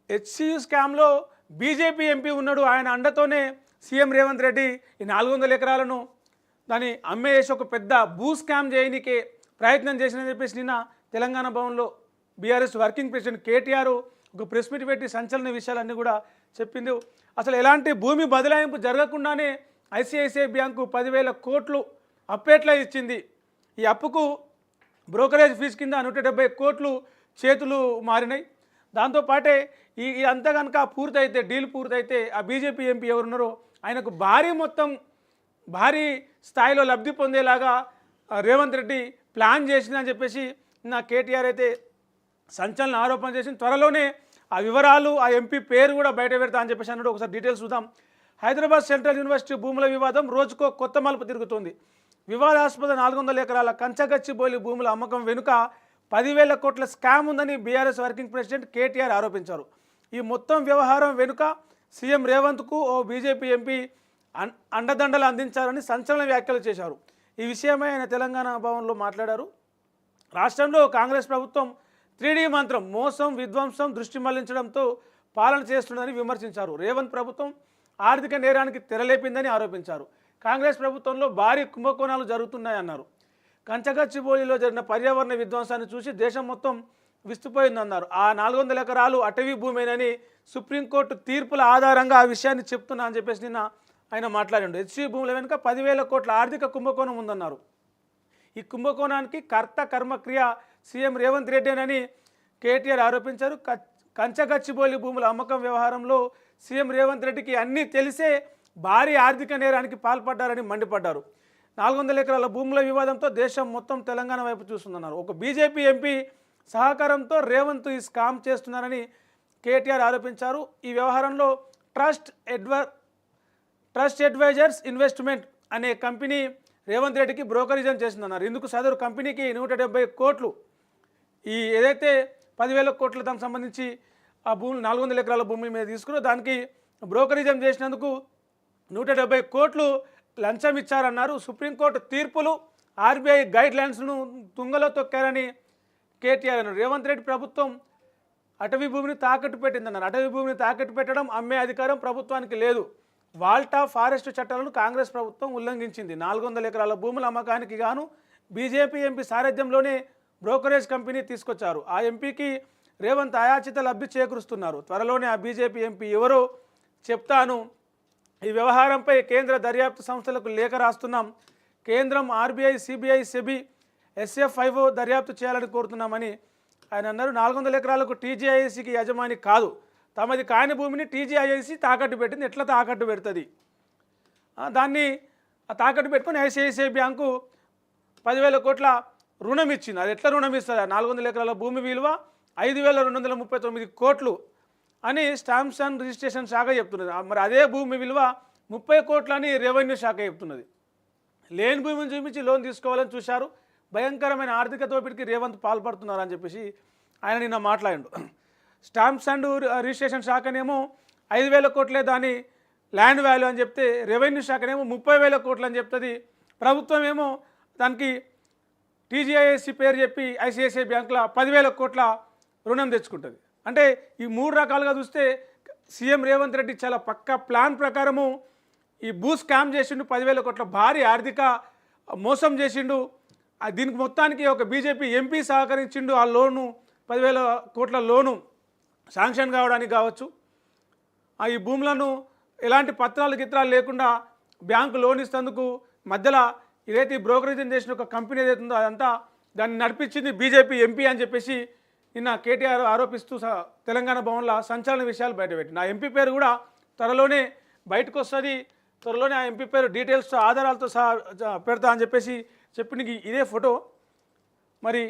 HCU స్కామ్లో BJP MP ఉన్నాడు. ఆయన అండతోనే సీఎం రేవంత్ రెడ్డి ఈ 400 ఎకరాలను దాన్ని అమ్మేసి ఒక పెద్ద భూ స్కామ్ చేయనికే ప్రయత్నం చేసిందని చెప్పేసి నిన్న తెలంగాణ భవన్లో బీఆర్ఎస్ వర్కింగ్ ప్రెసిడెంట్ కేటీఆర్ ఒక ప్రెస్ మీట్ పెట్టి సంచలన విషయాలన్నీ కూడా చెప్పింది. అసలు ఎలాంటి భూమి బదలాయింపు జరగకుండానే ఐసిఐసిఐ బ్యాంకు 10,000 కోట్లు అప్పేట్లా ఇచ్చింది. ఈ అప్పుకు బ్రోకరేజ్ ఫీజు కింద 170 కోట్లు చేతులు మారినాయి. దాంతోపాటే ఈ అంతా కనుక పూర్తయితే డీల్ పూర్తయితే ఆ బీజేపీ ఎంపీ ఎవరున్నారో ఆయనకు భారీ స్థాయిలో లబ్ధి పొందేలాగా రేవంత్ రెడ్డి ప్లాన్ చేసిందని చెప్పేసి నా కేటీఆర్ అయితే సంచలన ఆరోపణ చేసి త్వరలోనే ఆ వివరాలు ఆ ఎంపీ పేరు కూడా బయట పెడతా అని చెప్పేసి అన్నాడు. ఒకసారి డీటెయిల్స్ చూద్దాం. హైదరాబాద్ సెంట్రల్ యూనివర్సిటీ భూముల వివాదం రోజుకో కొత్త మలుపు తిరుగుతుంది. వివాదాస్పద 400 ఎకరాల కంచగచ్చిబౌలి భూముల అమ్మకం వెనుక 10,000 కోట్ల స్కామ్ ఉందని బీఆర్ఎస్ వర్కింగ్ ప్రెసిడెంట్ కేటీఆర్ ఆరోపించారు. ఈ మొత్తం వ్యవహారం వెనుక సీఎం రేవంత్కు ఓ బీజేపీ ఎంపీ అండదండలు అందించారని సంచలన వ్యాఖ్యలు చేశారు. ఈ విషయమై ఆయన తెలంగాణ భవన్లో మాట్లాడారు. రాష్ట్రంలో కాంగ్రెస్ ప్రభుత్వం 3D మంత్రం మోసం విధ్వంసం దృష్టి మళ్లించడంతో పాలన చేస్తుందని విమర్శించారు. రేవంత్ ప్రభుత్వం ఆర్థిక నేరానికి తెరలేపిందని ఆరోపించారు. కాంగ్రెస్ ప్రభుత్వంలో భారీ కుంభకోణాలు జరుగుతున్నాయన్నారు. కంచగచ్చిబౌలిలో జరిగిన పర్యావరణ విధ్వంసాన్ని చూసి దేశం మొత్తం విస్తుపోయిందన్నారు. ఆ 400 ఎకరాలు అటవీ భూమేనని సుప్రీంకోర్టు తీర్పుల ఆధారంగా ఆ విషయాన్ని చెప్తున్నా అని చెప్పేసి నిన్న ఆయన మాట్లాడాడు. హెచ్సియు భూముల వెనుక 10,000 కోట్ల ఆర్థిక కుంభకోణం ఉందన్నారు. ఈ కుంభకోణానికి కర్త కర్మక్రియ సీఎం రేవంత్ రెడ్డేనని కేటీఆర్ ఆరోపించారు. కంచగచ్చిబౌలి భూముల అమ్మకం వ్యవహారంలో సీఎం రేవంత్ రెడ్డికి అన్నీ తెలిసే భారీ ఆర్థిక నేరానికి పాల్పడ్డారని మండిపడ్డారు. 400 ఎకరాల భూముల వివాదంతో దేశం మొత్తం తెలంగాణ వైపు చూస్తుందన్నారు. ఒక బీజేపీ ఎంపీ సహకారంతో రేవంత్ ఈ స్కామ్ చేస్తున్నారని కేటీఆర్ ఆరోపించారు. ఈ వ్యవహారంలో ట్రస్ట్ అడ్వైజర్స్ ఇన్వెస్ట్మెంట్ అనే కంపెనీ రేవంత్ రెడ్డికి బ్రోకరేజం చేసిందన్నారు. ఇందుకు సదరు కంపెనీకి 170 కోట్లు ఈ ఏదైతే 10,000 కోట్ల దానికి సంబంధించి ఆ భూమి 400 ఎకరాల భూమి మీద తీసుకుని దానికి బ్రోకరేజం చేసినందుకు 170 కోట్లు లంచం ఇచ్చారన్నారు. సుప్రీంకోర్టు తీర్పులు ఆర్బీఐ గైడ్ లైన్స్ను తుంగలో తొక్కారని కేటీఆర్ అన్నారు. రేవంత్ రెడ్డి ప్రభుత్వం అటవీ భూమిని తాకట్టు పెట్టిందన్నారు. అటవీ భూమిని తాకట్టు పెట్టడం అమ్మే అధికారం ప్రభుత్వానికి లేదు. వాల్టా ఫారెస్ట్ చట్టాలను కాంగ్రెస్ ప్రభుత్వం ఉల్లంఘించింది. 400 ఎకరాల భూముల అమ్మకానికి గాను బీజేపీ ఎంపీ సారథ్యంలోనే బ్రోకరేజ్ కంపెనీ తీసుకొచ్చారు. ఆ ఎంపీకి రేవంత్ అయాచిత లబ్ధి చేకూరుస్తున్నారు. త్వరలోనే ఆ బీజేపీ ఎంపీ ఎవరో చెప్తాను. ఈ వ్యవహారంపై కేంద్ర దర్యాప్తు సంస్థలకు లేఖ రాస్తున్నాం. కేంద్రం ఆర్బీఐ సిబిఐ సెబీ ఎస్ఎఫ్ఐఓ దర్యాప్తు చేయాలని కోరుతున్నామని ఆయన అన్నారు. 400 ఎకరాలకు టీజీఐఐసికి యజమాని కాదు. తమది కాని భూమిని టీజీఐఐసి తాకట్టు పెట్టింది. ఎట్లా తాకట్టు పెడుతుంది? దాన్ని తాకట్టు పెట్టుకొని ఐసిఐసిఐ బ్యాంకు 10,000 కోట్ల రుణం ఇచ్చింది. అది ఎట్లా రుణం ఇస్తుంది? 400 ఎకరాల భూమి విలువ 5,239 కోట్లు అని స్టాంప్స్ అండ్ రిజిస్ట్రేషన్ శాఖ చెప్తున్నది. మరి అదే భూమి విలువ 30 కోట్లు అని రెవెన్యూ శాఖ చెప్తున్నది. లేని భూమిని చూపించి లోన్ తీసుకోవాలని చూశారు. భయంకరమైన ఆర్థిక దోపిడికి రేవంత్ పాల్పడుతున్నారని చెప్పేసి ఆయన నిన్న మాట్లాడిండు. స్టాంప్స్ అండ్ రిజిస్ట్రేషన్ శాఖనేమో 5,000 కోట్లే దాని ల్యాండ్ వాల్యూ అని చెప్తే రెవెన్యూ శాఖనేమో 30,000 కోట్లు అని చెప్తుంది. ప్రభుత్వం ఏమో దానికి టీజీఐఎస్సి పేరు చెప్పి ఐసిఐసిఐ బ్యాంకులో 10,000 కోట్ల రుణం తెచ్చుకుంటుంది. అంటే ఈ 3 రకాలుగా చూస్తే సీఎం రేవంత్ రెడ్డి చాలా పక్కా ప్లాన్ ప్రకారము ఈ భూ స్కామ్ చేసిండు. 10,000 కోట్ల భారీ ఆర్థిక మోసం చేసిండు. దీనికి మొత్తానికి ఒక బీజేపీ ఎంపీ సహకరించిండు. ఆ లోను 10,000 కోట్ల లోను శాంక్షన్ కావడానికి కావచ్చు. ఈ భూములను ఎలాంటి గిత్రాలు లేకుండా బ్యాంకు లోన్ ఇస్తేందుకు మధ్యలో ఏదైతే బ్రోకరేజం చేసిన ఒక కంపెనీ ఏదైతే ఉందో అదంతా దాన్ని నడిపించింది బీజేపీ ఎంపీ అని చెప్పేసి నిన్న కేటీఆర్ ఆరోపిస్తూ తెలంగాణ భవన్లో సంచలన విషయాలు బయటపెట్టి నా ఎంపీ పేరు కూడా త్వరలోనే బయటకు వస్తుంది. త్వరలోనే ఆ ఎంపీ పేరు డీటెయిల్స్ ఆధారాలతో సహా పెడతా అని చెప్పేసి చెప్పి ఇదే ఫోటో. మరి